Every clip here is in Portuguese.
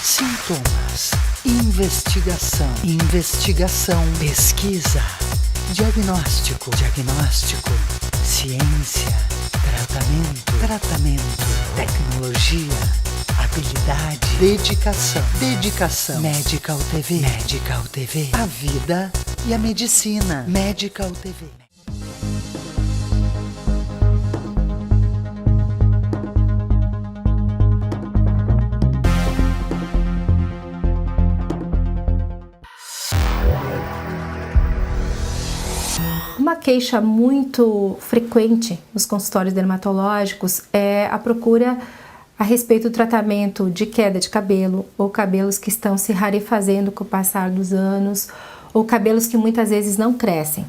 Sintomas, investigação, pesquisa, diagnóstico, ciência, tratamento, tecnologia, habilidade, dedicação, Medical TV, a vida e a medicina, Medical TV. Uma queixa muito frequente nos consultórios dermatológicos é a procura a respeito do tratamento de queda de cabelo ou cabelos que estão se rarefazendo com o passar dos anos ou cabelos que muitas vezes não crescem.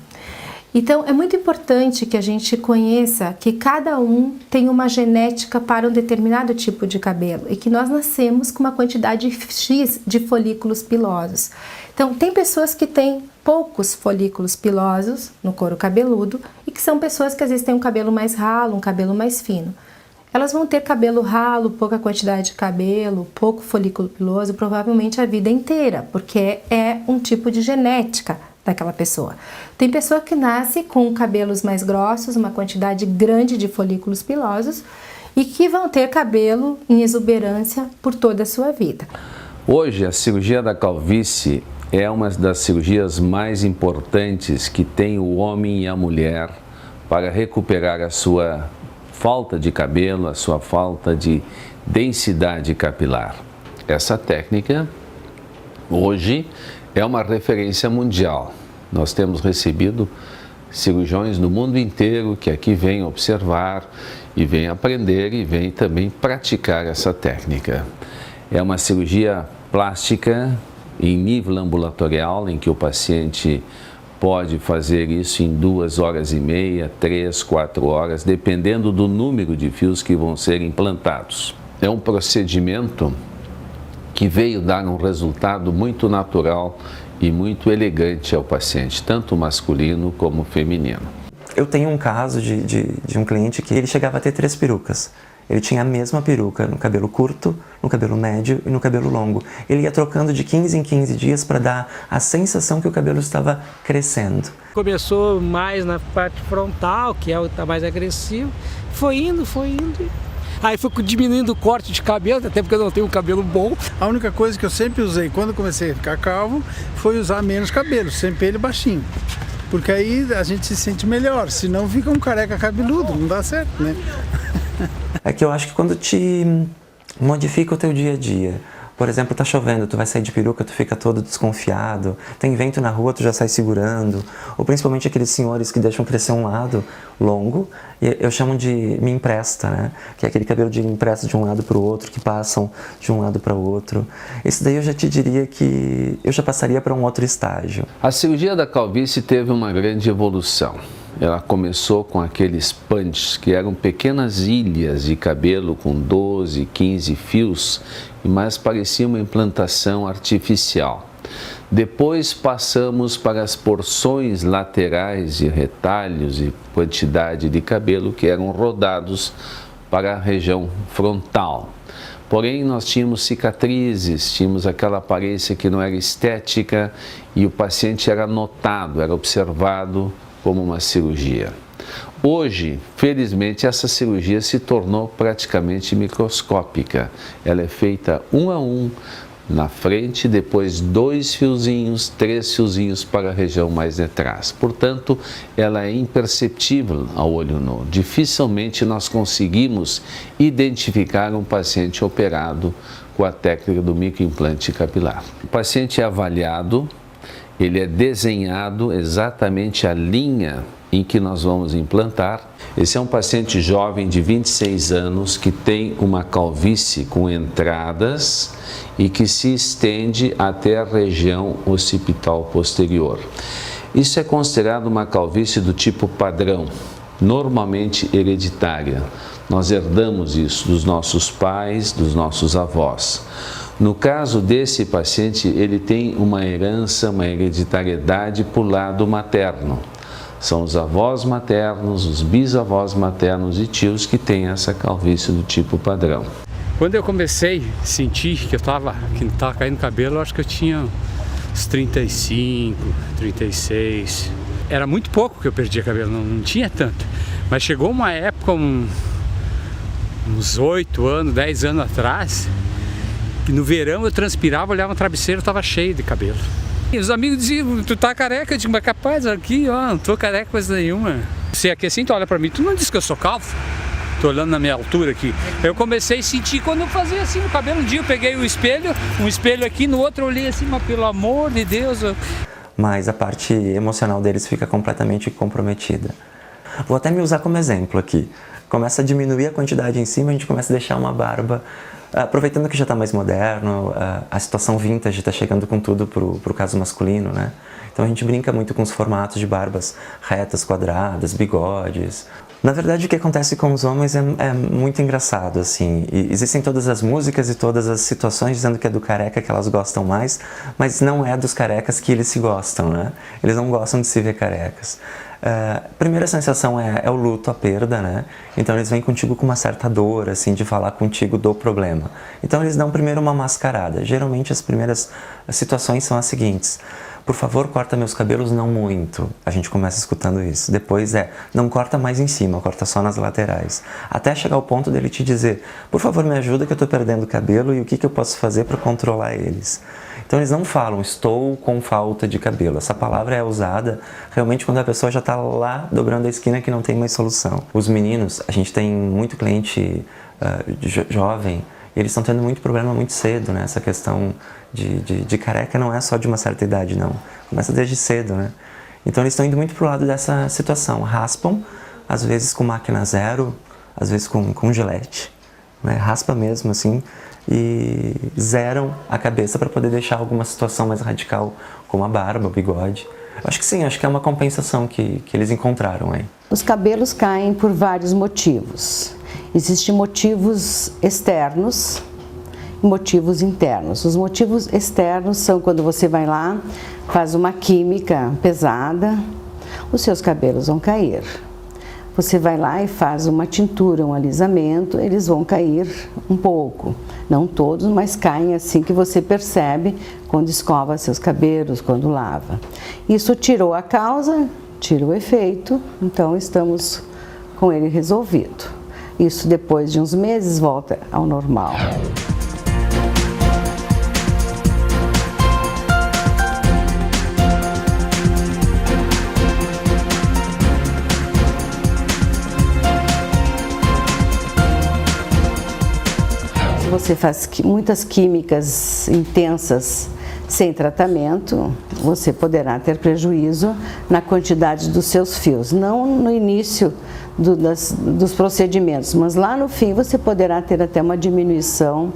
Então, é muito importante que a gente conheça que cada um tem uma genética para um determinado tipo de cabelo e que nós nascemos com uma quantidade X de folículos pilosos. Então, tem pessoas que têm poucos folículos pilosos no couro cabeludo e que são pessoas que às vezes têm um cabelo mais ralo, um cabelo mais fino. Elas vão ter cabelo ralo, pouca quantidade de cabelo, pouco folículo piloso, provavelmente a vida inteira, porque é um tipo de genética daquela pessoa. Tem pessoa que nasce com cabelos mais grossos, uma quantidade grande de folículos pilosos e que vão ter cabelo em exuberância por toda a sua vida. Hoje, a cirurgia da calvície é uma das cirurgias mais importantes que tem o homem e a mulher para recuperar a sua falta de cabelo, a sua falta de densidade capilar. Essa técnica, hoje, é uma referência mundial. Nós temos recebido cirurgiões do mundo inteiro que aqui vêm observar e vêm aprender e vêm também praticar essa técnica. É uma cirurgia plástica em nível ambulatorial, em que o paciente pode fazer isso em 2 horas e meia, 3, 4 horas, dependendo do número de fios que vão ser implantados. É um procedimento que veio dar um resultado muito natural e muito elegante ao paciente, tanto masculino como feminino. Eu tenho um caso de um cliente que ele chegava a ter 3 perucas. Ele tinha a mesma peruca no cabelo curto, no cabelo médio e no cabelo longo. Ele ia trocando de 15 em 15 dias para dar a sensação que o cabelo estava crescendo. Começou mais na parte frontal, que é o que está mais agressivo. Foi indo. Aí foi diminuindo o corte de cabelo, até porque eu não tenho um cabelo bom. A única coisa que eu sempre usei quando comecei a ficar calvo foi usar menos cabelo, sempre ele baixinho. Porque aí a gente se sente melhor, senão fica um careca cabeludo, não dá certo, né? É que eu acho que quando te modifica o teu dia a dia, por exemplo, tá chovendo, tu vai sair de peruca, tu fica todo desconfiado, tem vento na rua, tu já sai segurando, ou principalmente aqueles senhores que deixam crescer um lado longo, e eu chamo de me empresta, né? Que é aquele cabelo de empresta de um lado para o outro, que passam de um lado para o outro. Esse daí eu já te diria que eu já passaria para um outro estágio. A cirurgia da calvície teve uma grande evolução. Ela começou com aqueles punches, que eram pequenas ilhas de cabelo com 12, 15 fios, mas parecia uma implantação artificial. Depois passamos para as porções laterais de retalhos e quantidade de cabelo que eram rodados para a região frontal. Porém, nós tínhamos cicatrizes, tínhamos aquela aparência que não era estética e o paciente era notado, era observado como uma cirurgia. Hoje, felizmente, essa cirurgia se tornou praticamente microscópica. Ela é feita 1 a 1 na frente, depois 2 fiozinhos, 3 fiozinhos para a região mais de trás. Portanto, ela é imperceptível ao olho nu. Dificilmente nós conseguimos identificar um paciente operado com a técnica do microimplante capilar. O paciente é avaliado, ele é desenhado exatamente a linha em que nós vamos implantar. Esse é um paciente jovem de 26 anos que tem uma calvície com entradas e que se estende até a região occipital posterior. Isso é considerado uma calvície do tipo padrão, normalmente hereditária. Nós herdamos isso dos nossos pais, dos nossos avós. No caso desse paciente, ele tem uma herança, uma hereditariedade por lado materno. São os avós maternos, os bisavós maternos e tios que têm essa calvície do tipo padrão. Quando eu comecei a sentir que estava caindo cabelo, eu acho que eu tinha uns 35, 36. Era muito pouco que eu perdia cabelo, não tinha tanto. Mas chegou uma época, uns 8 anos, 10 anos atrás, que no verão eu transpirava, olhava no travesseiro, estava cheio de cabelo. E os amigos diziam, tu tá careca? Eu digo, mas capaz, aqui, ó, não tô careca coisa nenhuma. Você aqui assim, tu olha pra mim, tu não diz que eu sou calvo? Tô olhando na minha altura aqui. Eu comecei a sentir quando eu fazia assim no cabelo. Um dia eu peguei um espelho aqui, no outro eu olhei assim, mas pelo amor de Deus. Mas a parte emocional deles fica completamente comprometida. Vou até me usar como exemplo aqui. Começa a diminuir a quantidade em cima, a gente começa a deixar uma barba. Aproveitando que já está mais moderno, a situação vintage está chegando com tudo pro caso masculino, né? Então a gente brinca muito com os formatos de barbas retas, quadradas, bigodes. Na verdade, o que acontece com os homens é muito engraçado, assim. E existem todas as músicas e todas as situações dizendo que é do careca que elas gostam mais, mas não é dos carecas que eles se gostam, né? Eles não gostam de se ver carecas. A primeira sensação é o luto, a perda, né? Então eles vêm contigo com uma certa dor, assim, de falar contigo do problema. Então eles dão primeiro uma mascarada. Geralmente as primeiras situações são as seguintes: por favor, corta meus cabelos não muito. A gente começa escutando isso. Depois não corta mais em cima, corta só nas laterais. Até chegar ao ponto dele te dizer, por favor, me ajuda que eu estou perdendo cabelo e o que eu posso fazer para controlar eles. Então eles não falam, estou com falta de cabelo. Essa palavra é usada realmente quando a pessoa já está lá dobrando a esquina que não tem mais solução. Os meninos, a gente tem muito cliente jovem, e eles estão tendo muito problema muito cedo, né? Essa questão de careca não é só de uma certa idade, não. Começa desde cedo, né? Então eles estão indo muito pro lado dessa situação. Raspam, às vezes com máquina zero, às vezes com gilete, né? Raspa mesmo, assim, e zeram a cabeça para poder deixar alguma situação mais radical, como a barba, o bigode. Acho que sim, acho que é uma compensação que eles encontraram aí. Os cabelos caem por vários motivos. Existem motivos externos e motivos internos. Os motivos externos são quando você vai lá, faz uma química pesada, os seus cabelos vão cair. Você vai lá e faz uma tintura, um alisamento, eles vão cair um pouco. Não todos, mas caem assim que você percebe quando escova seus cabelos, quando lava. Isso tirou a causa, tira o efeito, então estamos com ele resolvido. Isso depois de uns meses volta ao normal. Se você faz muitas químicas intensas sem tratamento, você poderá ter prejuízo na quantidade dos seus fios. Não no início dos procedimentos, mas lá no fim você poderá ter até uma diminuição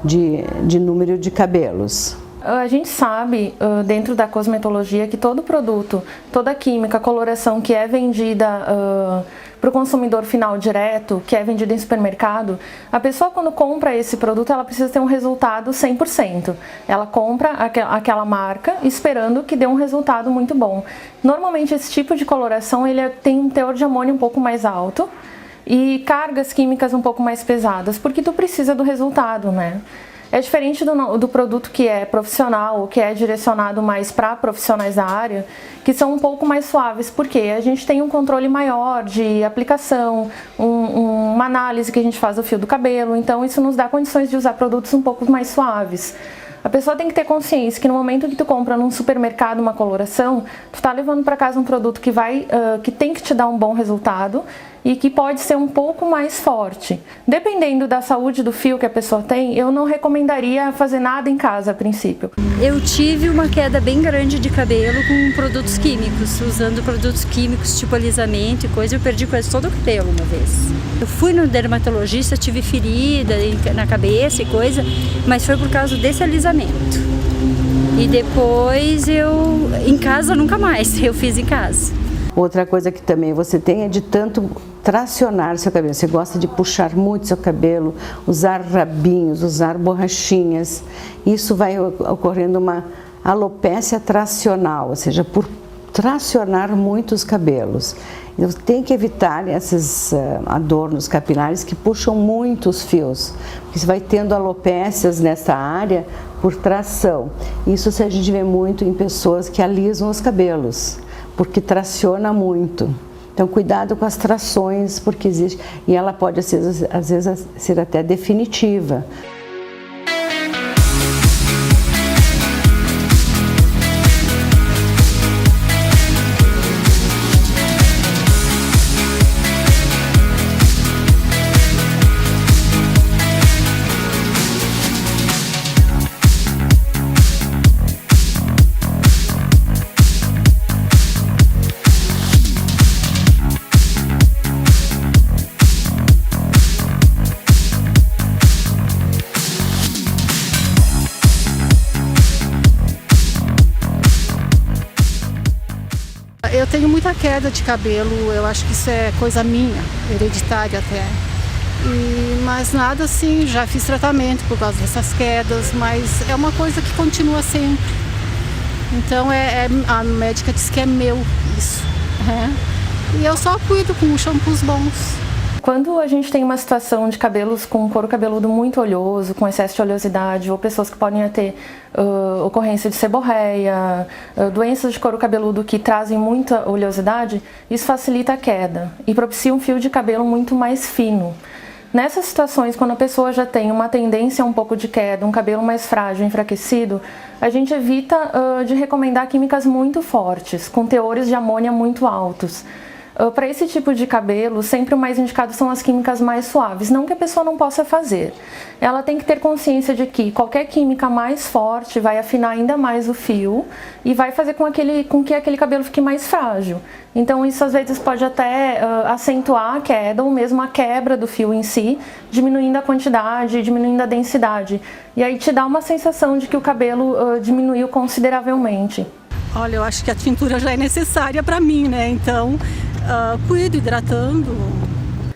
de número de cabelos. A gente sabe, dentro da cosmetologia, que todo produto, toda química, coloração que é vendida para o consumidor final direto, que é vendido em supermercado, a pessoa quando compra esse produto, ela precisa ter um resultado 100%. Ela compra aquela marca esperando que dê um resultado muito bom. Normalmente esse tipo de coloração ele tem um teor de amônio um pouco mais alto e cargas químicas um pouco mais pesadas, porque tu precisa do resultado, né? É diferente do produto que é profissional ou que é direcionado mais para profissionais da área, que são um pouco mais suaves, porque a gente tem um controle maior de aplicação, uma análise que a gente faz do fio do cabelo, então isso nos dá condições de usar produtos um pouco mais suaves. A pessoa tem que ter consciência que no momento que tu compra num supermercado uma coloração, tu tá levando para casa um produto que tem que te dar um bom resultado e que pode ser um pouco mais forte. Dependendo da saúde do fio que a pessoa tem, eu não recomendaria fazer nada em casa a princípio. Eu tive uma queda bem grande de cabelo com produtos químicos, usando produtos químicos tipo alisamento e coisa, eu perdi quase todo o cabelo uma vez. Eu fui no dermatologista, tive ferida na cabeça e coisa, mas foi por causa desse alisamento. E depois em casa nunca mais, eu fiz em casa. Outra coisa que também você tem é de tanto tracionar seu cabelo. Você gosta de puxar muito seu cabelo, usar rabinhos, usar borrachinhas. Isso vai ocorrendo uma alopécia tracional, ou seja, por tracionar muito os cabelos. Então, tem que evitar esses adornos capilares que puxam muito os fios, porque você vai tendo alopécias nessa área por tração. Isso a gente vê muito em pessoas que alisam os cabelos, porque traciona muito. Então, cuidado com as trações, porque existe, e ela pode, às vezes, ser até definitiva. Eu tenho muita queda de cabelo, eu acho que isso é coisa minha, hereditária até. Mas nada assim, já fiz tratamento por causa dessas quedas, mas é uma coisa que continua sempre. Então a médica disse que é meu isso. E eu só cuido com shampoos bons. Quando a gente tem uma situação de cabelos com couro cabeludo muito oleoso, com excesso de oleosidade, ou pessoas que podem ter ocorrência de seborreia, doenças de couro cabeludo que trazem muita oleosidade, isso facilita a queda e propicia um fio de cabelo muito mais fino. Nessas situações, quando a pessoa já tem uma tendência a um pouco de queda, um cabelo mais frágil, enfraquecido, a gente evita de recomendar químicas muito fortes, com teores de amônia muito altos. Para esse tipo de cabelo, sempre o mais indicado são as químicas mais suaves, não que a pessoa não possa fazer. Ela tem que ter consciência de que qualquer química mais forte vai afinar ainda mais o fio e vai fazer com que aquele cabelo fique mais frágil. Então isso às vezes pode até acentuar a queda ou mesmo a quebra do fio em si, diminuindo a quantidade, diminuindo a densidade. E aí te dá uma sensação de que o cabelo diminuiu consideravelmente. Olha, eu acho que a tintura já é necessária para mim, né? Então, cuido, hidratando.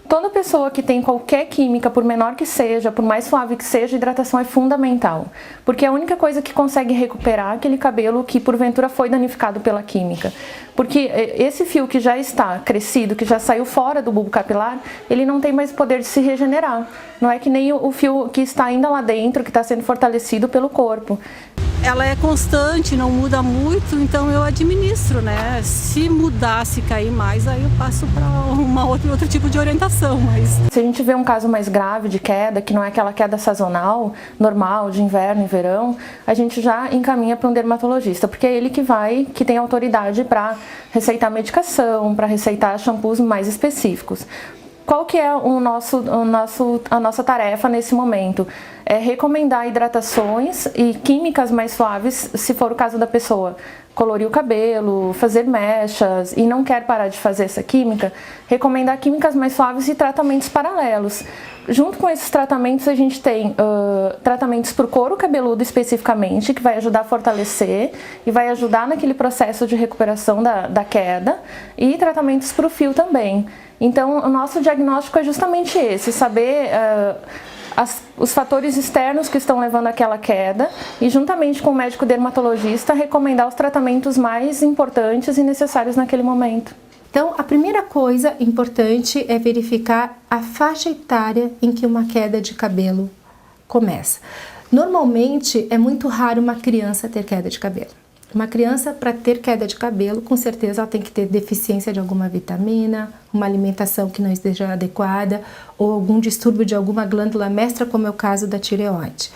Toda pessoa que tem qualquer química, por menor que seja, por mais suave que seja, hidratação é fundamental. Porque é a única coisa que consegue recuperar aquele cabelo que porventura foi danificado pela química. Porque esse fio que já está crescido, que já saiu fora do bulbo capilar, ele não tem mais poder de se regenerar. Não é que nem o fio que está ainda lá dentro, que está sendo fortalecido pelo corpo. Ela é constante, não muda muito, então eu administro, né? Se mudar, se cair mais, aí eu passo para outro tipo de orientação. Mas se a gente vê um caso mais grave de queda, que não é aquela queda sazonal, normal, de inverno e verão, a gente já encaminha para um dermatologista, porque é ele que tem autoridade para receitar medicação, para receitar shampoos mais específicos. Qual que é a nossa tarefa nesse momento? É recomendar hidratações e químicas mais suaves, se for o caso da pessoa colorir o cabelo, fazer mechas e não quer parar de fazer essa química, recomendar químicas mais suaves e tratamentos paralelos. Junto com esses tratamentos a gente tem tratamentos para o couro cabeludo especificamente, que vai ajudar a fortalecer e vai ajudar naquele processo de recuperação da queda, e tratamentos para o fio também. Então o nosso diagnóstico é justamente esse, saber os fatores externos que estão levando àquela queda e, juntamente com o médico dermatologista, recomendar os tratamentos mais importantes e necessários naquele momento. Então, a primeira coisa importante é verificar a faixa etária em que uma queda de cabelo começa. Normalmente, é muito raro uma criança ter queda de cabelo. Uma criança, para ter queda de cabelo, com certeza ela tem que ter deficiência de alguma vitamina, uma alimentação que não esteja adequada ou algum distúrbio de alguma glândula mestra, como é o caso da tireoide.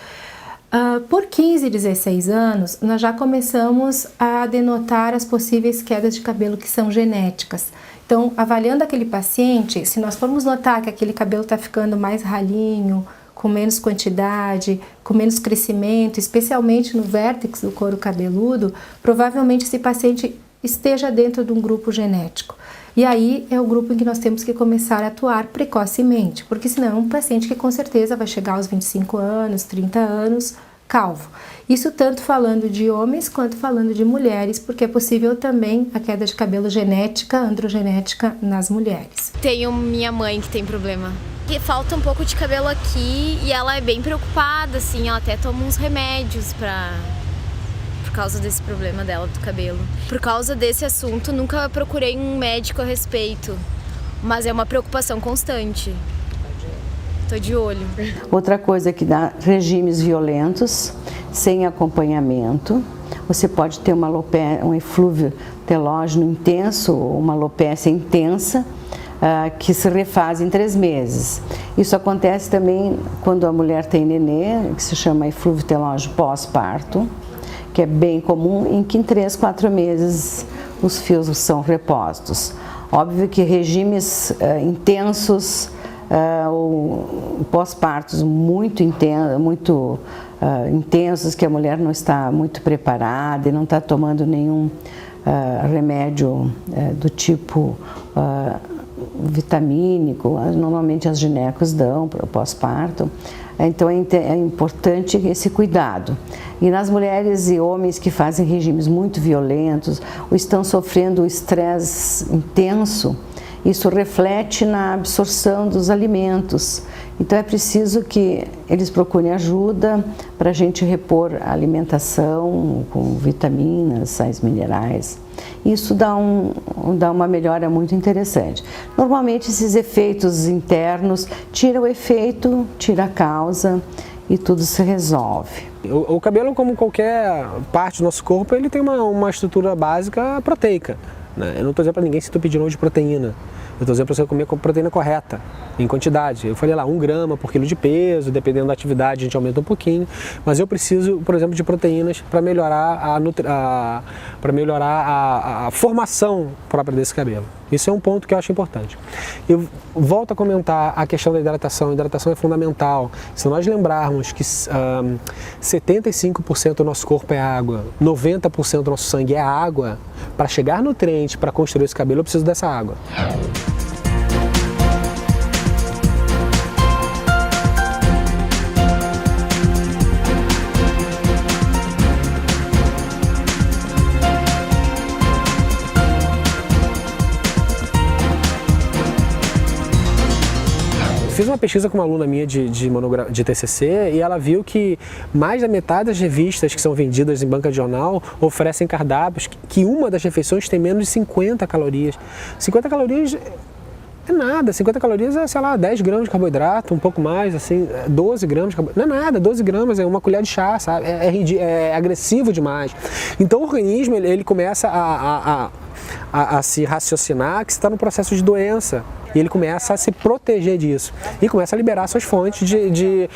Por 15 e 16 anos, nós já começamos a denotar as possíveis quedas de cabelo que são genéticas. Então, avaliando aquele paciente, se nós formos notar que aquele cabelo está ficando mais ralinho, com menos quantidade, com menos crescimento, especialmente no vértex do couro cabeludo, provavelmente esse paciente esteja dentro de um grupo genético. E aí é o grupo em que nós temos que começar a atuar precocemente, porque senão é um paciente que com certeza vai chegar aos 25 anos, 30 anos, calvo. Isso tanto falando de homens quanto falando de mulheres, porque é possível também a queda de cabelo genética, androgenética nas mulheres. Tenho minha mãe que tem problema. Que falta um pouco de cabelo aqui e ela é bem preocupada, assim, ela até toma uns remédios por causa desse problema dela do cabelo. Por causa desse assunto, nunca procurei um médico a respeito, mas é uma preocupação constante. Tô de olho. Outra coisa que dá regimes violentos, sem acompanhamento. Você pode ter um eflúvio telógeno intenso ou uma alopécia intensa, que se refaz em 3 meses. Isso acontece também quando a mulher tem nenê, que se chama eflúvio telógeno pós-parto, que é bem comum, em que em 3, 4 meses os fios são repostos. Óbvio que regimes intensos, pós-partos muito intensos, que a mulher não está muito preparada e não está tomando nenhum remédio do tipo vitamínico, normalmente as ginecos dão para o pós-parto. Então é importante esse cuidado. E nas mulheres e homens que fazem regimes muito violentos ou estão sofrendo estresse intenso, isso reflete na absorção dos alimentos. Então é preciso que eles procurem ajuda para a gente repor a alimentação com vitaminas, sais minerais. Isso dá uma melhora muito interessante. Normalmente esses efeitos internos tiram o efeito, tira a causa e tudo se resolve. O cabelo, como qualquer parte do nosso corpo, ele tem uma estrutura básica proteica, né? Eu não estou dizendo para ninguém se entupir de novo de proteína. Eu estou dizendo para você comer com a proteína correta, em quantidade. Eu falei lá, 1 grama por quilo de peso, dependendo da atividade a gente aumenta um pouquinho. Mas eu preciso, por exemplo, de proteínas para melhorar a formação própria desse cabelo. Isso é um ponto que eu acho importante. Eu volto a comentar a questão da hidratação. A hidratação é fundamental. Se nós lembrarmos que 75% do nosso corpo é água, 90% do nosso sangue é água, para chegar nutriente, para construir esse cabelo, eu preciso dessa água. Fiz uma pesquisa com uma aluna minha de TCC e ela viu que mais da metade das revistas que são vendidas em banca de jornal oferecem cardápios que uma das refeições tem menos de 50 calorias. 50 calorias é nada, 50 calorias é, sei lá, 10 gramas de carboidrato, um pouco mais, assim, 12 gramas de carboidrato. Não é nada, 12 gramas é uma colher de chá, sabe? É agressivo demais. Então o organismo, ele começa a se raciocinar que você está no processo de doença. E ele começa a se proteger disso. E começa a liberar suas fontes de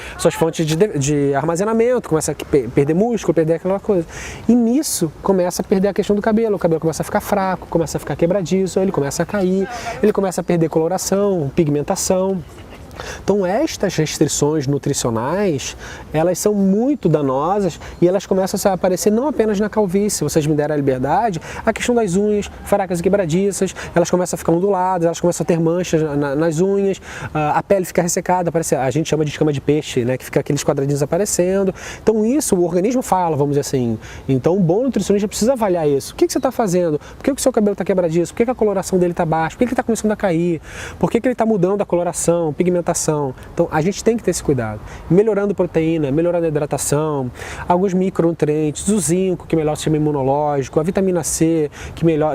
armazenamento, começa a perder músculo, perder aquela coisa. E nisso começa a perder a questão do cabelo. O cabelo começa a ficar fraco, começa a ficar quebradiço, ele começa a cair, ele começa a perder coloração, pigmentação. Então estas restrições nutricionais, elas são muito danosas e elas começam a aparecer não apenas na calvície, vocês me deram a liberdade, a questão das unhas fracas e quebradiças, elas começam a ficar onduladas, elas começam a ter manchas nas unhas, a pele fica ressecada, a gente chama de escama de peixe, né, que fica aqueles quadradinhos aparecendo. Então isso, o organismo fala, vamos dizer assim. Então um bom nutricionista precisa avaliar isso. O que você está fazendo? Por que o seu cabelo está quebradiço? Por que a coloração dele está baixa? Por que ele está começando a cair? Por que ele está mudando a coloração, pigmentação? Então a gente tem que ter esse cuidado, melhorando proteína, melhorando a hidratação, alguns micronutrientes, o zinco, que melhora o sistema imunológico, a vitamina C,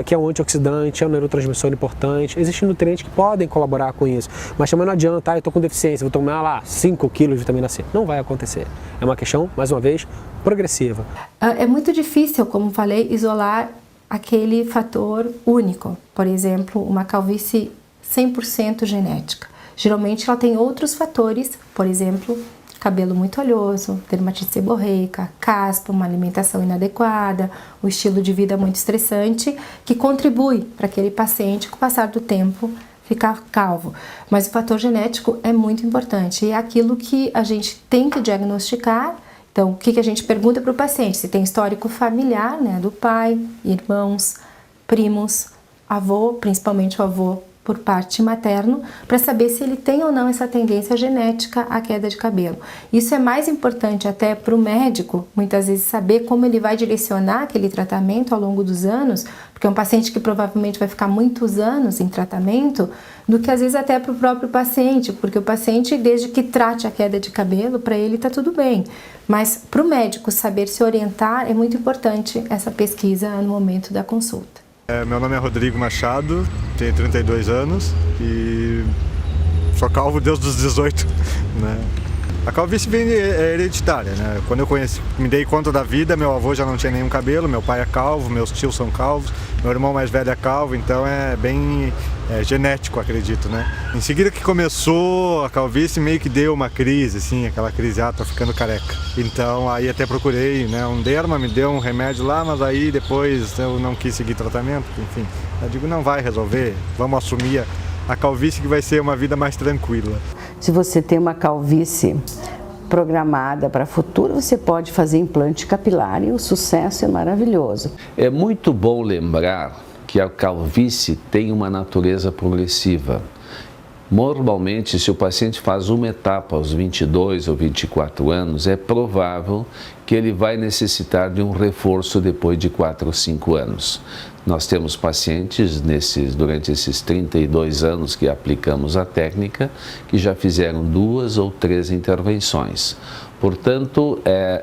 que é um antioxidante, é um neurotransmissor importante. Existem nutrientes que podem colaborar com isso, mas também não adianta, eu estou com deficiência, vou tomar lá 5 kg de vitamina C. Não vai acontecer. É uma questão, mais uma vez, progressiva. É muito difícil, como falei, isolar aquele fator único. Por exemplo, uma calvície 100% genética. Geralmente ela tem outros fatores, por exemplo, cabelo muito oleoso, dermatite seborreica, caspa, uma alimentação inadequada, o estilo de vida muito estressante, que contribui para aquele paciente, com o passar do tempo, ficar calvo. Mas o fator genético é muito importante e é aquilo que a gente tem que diagnosticar. Então, o que a gente pergunta para o paciente? Se tem histórico familiar, né, do pai, irmãos, primos, avô, principalmente o avô por parte materno para saber se ele tem ou não essa tendência genética à queda de cabelo. Isso é mais importante até para o médico, muitas vezes, saber como ele vai direcionar aquele tratamento ao longo dos anos, porque é um paciente que provavelmente vai ficar muitos anos em tratamento, do que às vezes até para o próprio paciente, porque o paciente, desde que trate a queda de cabelo, para ele está tudo bem. Mas para o médico saber se orientar, é muito importante essa pesquisa no momento da consulta. Meu nome é Rodrigo Machado, tenho 32 anos e sou calvo desde os 18, né? A calvície vem hereditária, né? Quando eu me dei conta da vida, meu avô já não tinha nenhum cabelo, meu pai é calvo, meus tios são calvos, meu irmão mais velho é calvo, então é bem genético, acredito, né? Em seguida que começou a calvície, meio que deu uma crise, assim, aquela crise, tô ficando careca. Então aí até procurei, né, um derma, me deu um remédio lá, mas aí depois eu não quis seguir tratamento, enfim. Eu digo, não vai resolver, vamos assumir a calvície que vai ser uma vida mais tranquila. Se você tem uma calvície programada para futuro, você pode fazer implante capilar e o sucesso é maravilhoso. É muito bom lembrar que a calvície tem uma natureza progressiva. Normalmente, se o paciente faz uma etapa aos 22 ou 24 anos, é provável que ele vai necessitar de um reforço depois de 4 ou 5 anos. Nós temos pacientes durante esses 32 anos que aplicamos a técnica, que já fizeram 2 ou 3 intervenções. Portanto,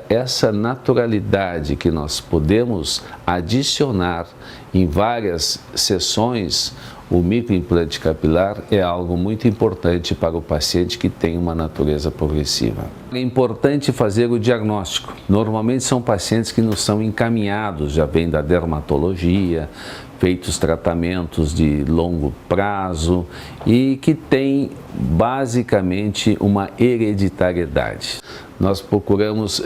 essa naturalidade que nós podemos adicionar em várias sessões, o microimplante capilar é algo muito importante para o paciente que tem uma natureza progressiva. É importante fazer o diagnóstico. Normalmente são pacientes que não são encaminhados, já vêm da dermatologia, feitos tratamentos de longo prazo e que têm basicamente uma hereditariedade. Nós procuramos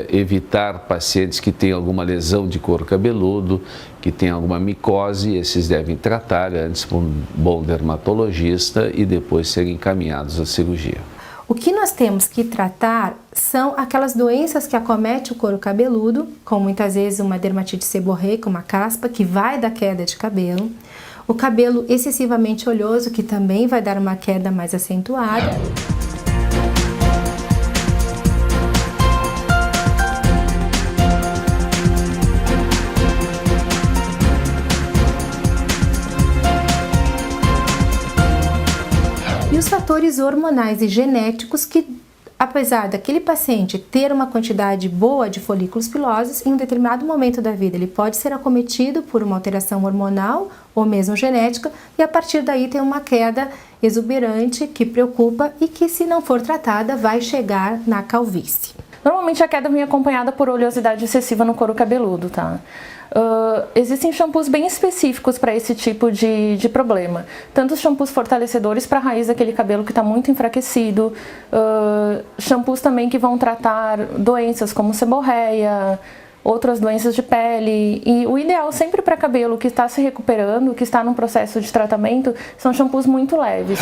evitar pacientes que têm alguma lesão de couro cabeludo, que têm alguma micose, esses devem tratar antes por um bom dermatologista e depois serem encaminhados à cirurgia. O que nós temos que tratar são aquelas doenças que acometem o couro cabeludo, como muitas vezes uma dermatite seborreica, uma caspa, que vai dar queda de cabelo. O cabelo excessivamente oleoso, que também vai dar uma queda mais acentuada. E os fatores hormonais e genéticos que, apesar daquele paciente ter uma quantidade boa de folículos pilosos, em um determinado momento da vida ele pode ser acometido por uma alteração hormonal ou mesmo genética e a partir daí tem uma queda exuberante que preocupa e que, se não for tratada, vai chegar na calvície. Normalmente a queda vem acompanhada por oleosidade excessiva no couro cabeludo, tá? Existem shampoos bem específicos para esse tipo de problema. Tanto os shampoos fortalecedores para a raiz daquele cabelo que está muito enfraquecido, shampoos também que vão tratar doenças como seborreia, outras doenças de pele. E o ideal sempre para cabelo que está se recuperando, que está num processo de tratamento, são shampoos muito leves.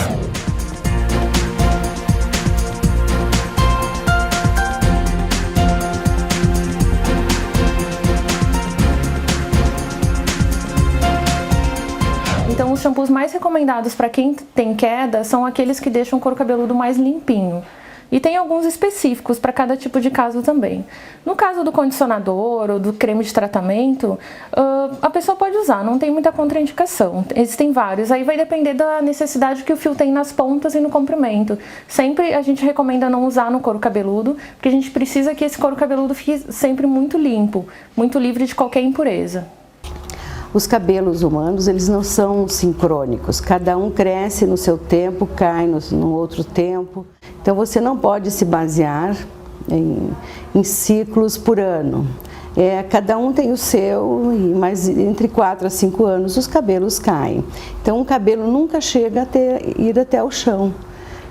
Então, os shampoos mais recomendados para quem tem queda são aqueles que deixam o couro cabeludo mais limpinho. E tem alguns específicos para cada tipo de caso também. No caso do condicionador ou do creme de tratamento, a pessoa pode usar, não tem muita contraindicação. Existem vários, aí vai depender da necessidade que o fio tem nas pontas e no comprimento. Sempre a gente recomenda não usar no couro cabeludo, porque a gente precisa que esse couro cabeludo fique sempre muito limpo, muito livre de qualquer impureza. Os cabelos humanos, eles não são sincrônicos, cada um cresce no seu tempo, cai no outro tempo. Então você não pode se basear em ciclos por ano. Cada um tem o seu, mas entre 4 a 5 anos os cabelos caem. Então o cabelo nunca chega a ir até o chão.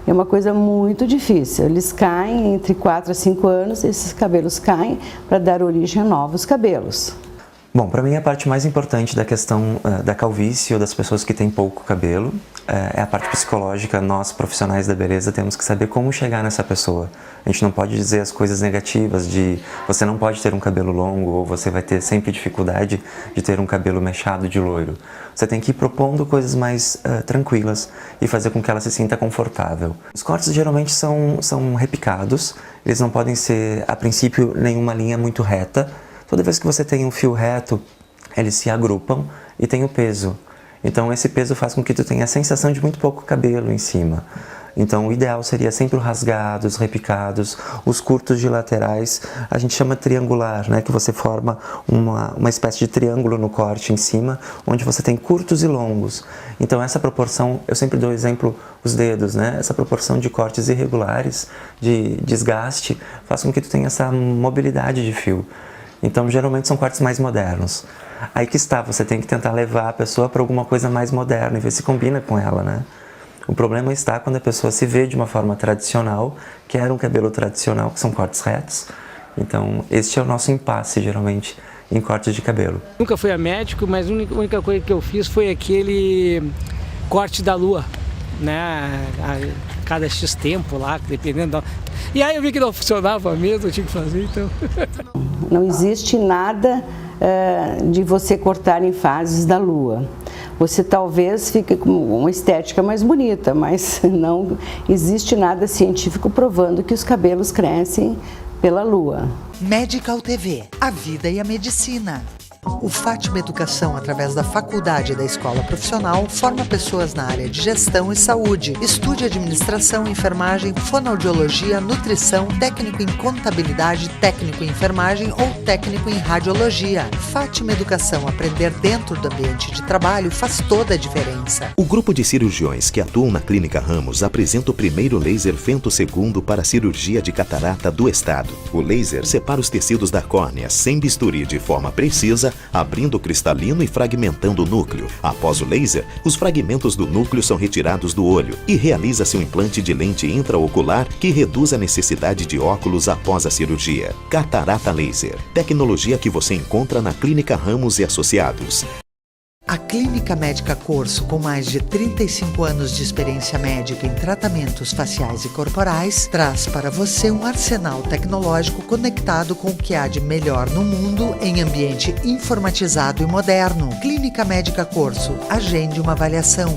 É uma coisa muito difícil. Eles caem entre 4 a 5 anos, esses cabelos caem para dar origem a novos cabelos. Bom, para mim a parte mais importante da questão da calvície ou das pessoas que têm pouco cabelo é a parte psicológica. Nós, profissionais da beleza, temos que saber como chegar nessa pessoa. A gente não pode dizer as coisas negativas de você não pode ter um cabelo longo ou você vai ter sempre dificuldade de ter um cabelo mechado de loiro. Você tem que ir propondo coisas mais tranquilas e fazer com que ela se sinta confortável. Os cortes geralmente são repicados, eles não podem ser, a princípio, nenhuma linha muito reta. Toda vez que você tem um fio reto, eles se agrupam e tem o peso. Então esse peso faz com que tu tenha a sensação de muito pouco cabelo em cima. Então o ideal seria sempre os rasgados, repicados, os curtos de laterais, a gente chama triangular, né? Que você forma uma espécie de triângulo no corte em cima, onde você tem curtos e longos. Então essa proporção, eu sempre dou exemplo, os dedos, né? Essa proporção de cortes irregulares, de desgaste, faz com que tu tenha essa mobilidade de fio. Então, geralmente são cortes mais modernos. Aí que está, você tem que tentar levar a pessoa para alguma coisa mais moderna e ver se combina com ela, né? O problema está quando a pessoa se vê de uma forma tradicional, quer um cabelo tradicional, que são cortes retos. Então, este é o nosso impasse, geralmente, em cortes de cabelo. Nunca fui a médico, mas a única coisa que eu fiz foi aquele corte da lua, né? A cada X tempo lá, dependendo da... E aí eu vi que não funcionava mesmo, eu tinha que fazer, então... Não existe nada de você cortar em fases da lua. Você talvez fique com uma estética mais bonita, mas não existe nada científico provando que os cabelos crescem pela lua. Medical TV, a vida e a medicina. O Fátima Educação, através da faculdade e da escola profissional, forma pessoas na área de gestão e saúde. Estude administração, enfermagem, fonoaudiologia, nutrição, técnico em contabilidade, técnico em enfermagem ou técnico em radiologia. Fátima Educação, aprender dentro do ambiente de trabalho faz toda a diferença. O grupo de cirurgiões que atuam na Clínica Ramos apresenta o primeiro laser femtossegundo para cirurgia de catarata do estado. O laser separa os tecidos da córnea sem bisturi de forma precisa, abrindo o cristalino e fragmentando o núcleo. Após o laser, os fragmentos do núcleo são retirados do olho e realiza-se um implante de lente intraocular que reduz a necessidade de óculos após a cirurgia. Catarata Laser, tecnologia que você encontra na Clínica Ramos e Associados. A Clínica Médica Corso, com mais de 35 anos de experiência médica em tratamentos faciais e corporais, traz para você um arsenal tecnológico conectado com o que há de melhor no mundo em ambiente informatizado e moderno. Clínica Médica Corso, agende uma avaliação.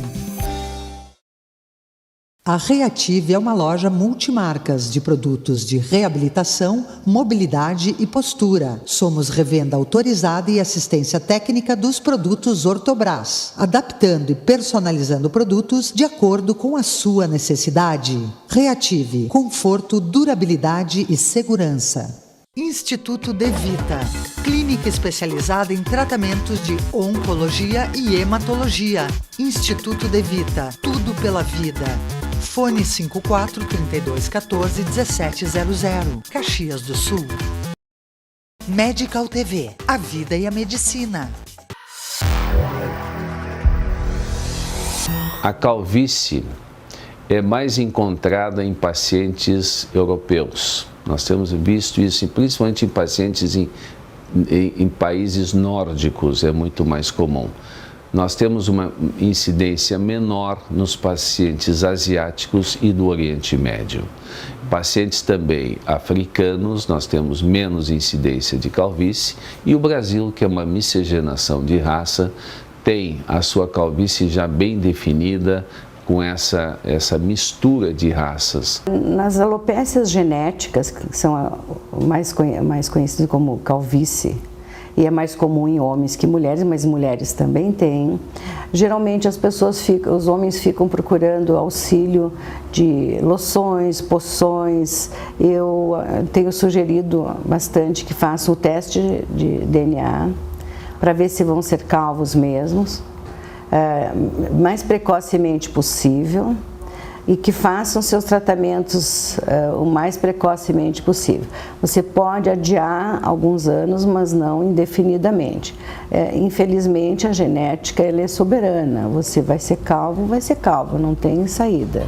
A Reative é uma loja multimarcas de produtos de reabilitação, mobilidade e postura. Somos revenda autorizada e assistência técnica dos produtos Ortobras, adaptando e personalizando produtos de acordo com a sua necessidade. Reative, conforto, durabilidade e segurança. Instituto De Vita, clínica especializada em tratamentos de oncologia e hematologia. Instituto De Vita, tudo pela vida. Fone 54-3214-1700, Caxias do Sul. Medical TV, a vida e a medicina. A calvície é mais encontrada em pacientes europeus. Nós temos visto isso principalmente em pacientes em países nórdicos, é muito mais comum. Nós temos uma incidência menor nos pacientes asiáticos e do Oriente Médio. Pacientes também africanos, nós temos menos incidência de calvície, e o Brasil, que é uma miscigenação de raça, tem a sua calvície já bem definida, com essa mistura de raças. Nas alopécias genéticas, que são mais conhecidas como calvície, e é mais comum em homens que mulheres, mas mulheres também têm. Geralmente os homens ficam procurando auxílio de loções, poções. Eu tenho sugerido bastante que façam o teste de DNA para ver se vão ser calvos mesmos, mais precocemente possível, e que façam seus tratamentos o mais precocemente possível. Você pode adiar alguns anos, mas não indefinidamente. Infelizmente, a genética ela é soberana. Você vai ser calvo, não tem saída.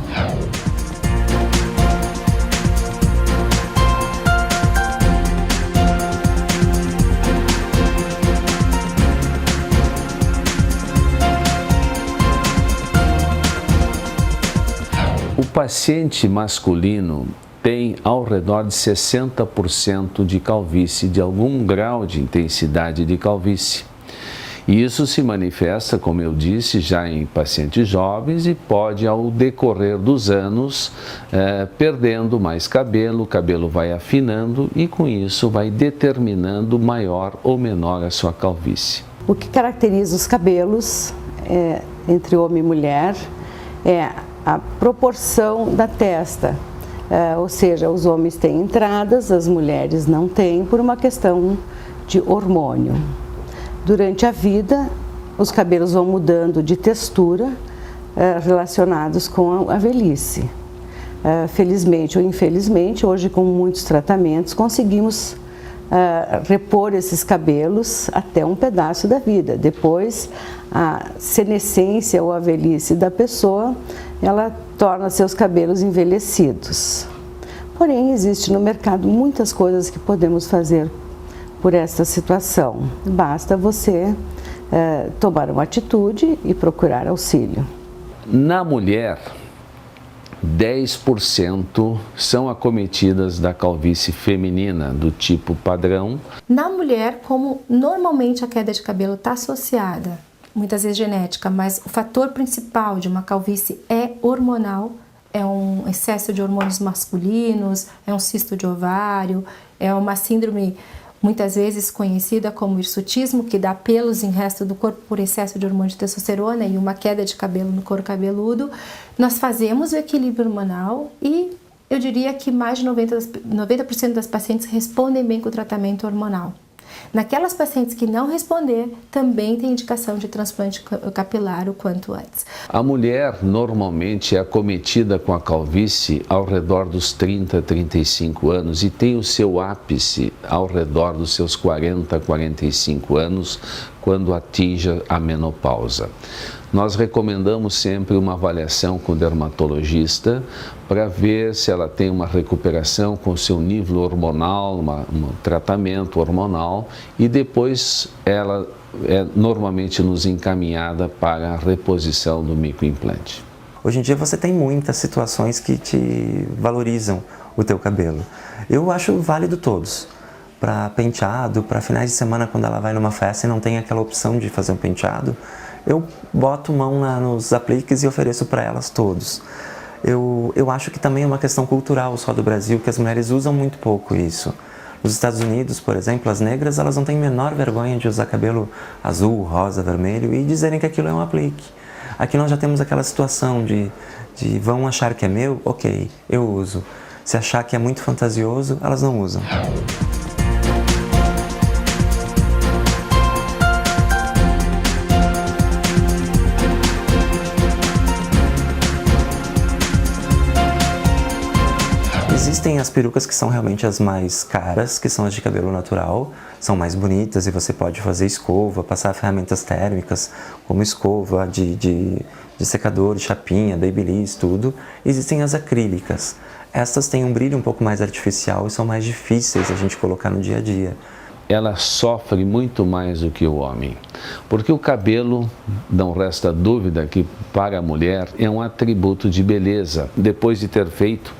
paciente masculino tem ao redor de 60% de calvície, de algum grau de intensidade de calvície. E isso se manifesta, como eu disse, já em pacientes jovens e pode, ao decorrer dos anos, perdendo mais cabelo, o cabelo vai afinando e com isso vai determinando maior ou menor a sua calvície. O que caracteriza os cabelos entre homem e mulher é a proporção da testa, ou seja, os homens têm entradas, as mulheres não têm, por uma questão de hormônio. Durante a vida, os cabelos vão mudando de textura relacionados com a velhice. Felizmente ou infelizmente, hoje com muitos tratamentos, conseguimos repor esses cabelos até um pedaço da vida. Depois, a senescência ou a velhice da pessoa, ela torna seus cabelos envelhecidos. Porém, existe no mercado muitas coisas que podemos fazer por esta situação. Basta você tomar uma atitude e procurar auxílio. Na mulher, 10% são acometidas da calvície feminina, do tipo padrão. Na mulher, como normalmente a queda de cabelo está associada, muitas vezes genética, mas o fator principal de uma calvície é hormonal, é um excesso de hormônios masculinos, é um cisto de ovário, é uma síndrome muitas vezes conhecida como hirsutismo, que dá pelos em resto do corpo por excesso de hormônio de testosterona e uma queda de cabelo no couro cabeludo. Nós fazemos o equilíbrio hormonal e eu diria que mais de 90% das pacientes respondem bem com o tratamento hormonal. Naquelas pacientes que não responder, também tem indicação de transplante capilar o quanto antes. A mulher normalmente é acometida com a calvície ao redor dos 30, 35 anos e tem o seu ápice ao redor dos seus 40, 45 anos, quando atinge a menopausa. Nós recomendamos sempre uma avaliação com o dermatologista para ver se ela tem uma recuperação com o seu nível hormonal, um tratamento hormonal, e depois ela é normalmente nos encaminhada para a reposição do microimplante. Hoje em dia você tem muitas situações que te valorizam o teu cabelo. Eu acho válido todos. Para penteado, para finais de semana quando ela vai numa festa e não tem aquela opção de fazer um penteado, eu boto mão nos apliques e ofereço para elas todos. Eu acho que também é uma questão cultural só do Brasil, que as mulheres usam muito pouco isso. Nos Estados Unidos, por exemplo, as negras elas não têm a menor vergonha de usar cabelo azul, rosa, vermelho e dizerem que aquilo é um aplique. Aqui nós já temos aquela situação de vão achar que é meu, ok, eu uso. Se achar que é muito fantasioso, elas não usam. Existem as perucas que são realmente as mais caras, que são as de cabelo natural, são mais bonitas e você pode fazer escova, passar ferramentas térmicas, como escova, de secador, de chapinha, babyliss, tudo. Existem as acrílicas. Essas têm um brilho um pouco mais artificial e são mais difíceis a gente colocar no dia a dia. Ela sofre muito mais do que o homem, porque o cabelo, não resta dúvida que para a mulher é um atributo de beleza. Depois de ter feito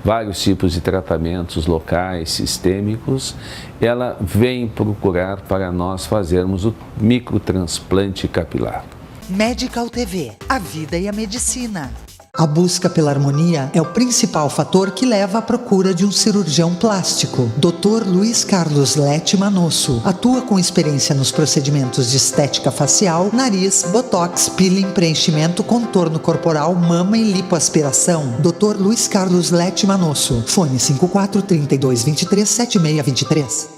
vários tipos de tratamentos locais, sistêmicos, ela vem procurar para nós fazermos o microtransplante capilar. Medical TV, a vida e a medicina. A busca pela harmonia é o principal fator que leva à procura de um cirurgião plástico. Dr. Luiz Carlos Lete Manosso atua com experiência nos procedimentos de estética facial, nariz, botox, peeling, preenchimento, contorno corporal, mama e lipoaspiração. Dr. Luiz Carlos Lete Manosso. Fone 54 32 23 7623.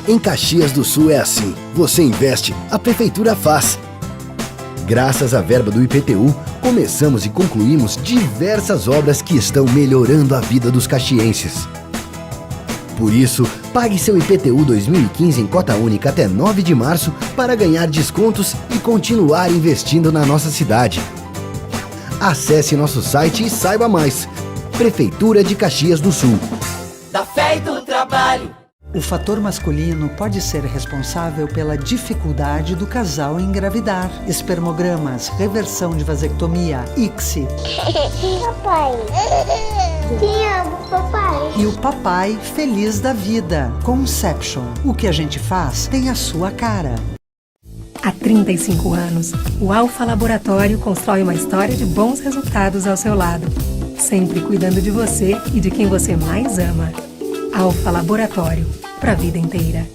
Em Caxias do Sul é assim. Você investe, a prefeitura faz. Graças à verba do IPTU, começamos e concluímos diversas obras que estão melhorando a vida dos caxienses. Por isso, pague seu IPTU 2015 em cota única até 9 de março para ganhar descontos e continuar investindo na nossa cidade. Acesse nosso site e saiba mais. Prefeitura de Caxias do Sul. Da fé e do trabalho. O fator masculino pode ser responsável pela dificuldade do casal em engravidar. Espermogramas, reversão de vasectomia, ICSI. Papai. Te amo, papai. E o papai feliz da vida. Conception. O que a gente faz tem a sua cara. Há 35 anos, o Alfa Laboratório constrói uma história de bons resultados ao seu lado, sempre cuidando de você e de quem você mais ama. Alfa Laboratório, para a vida inteira.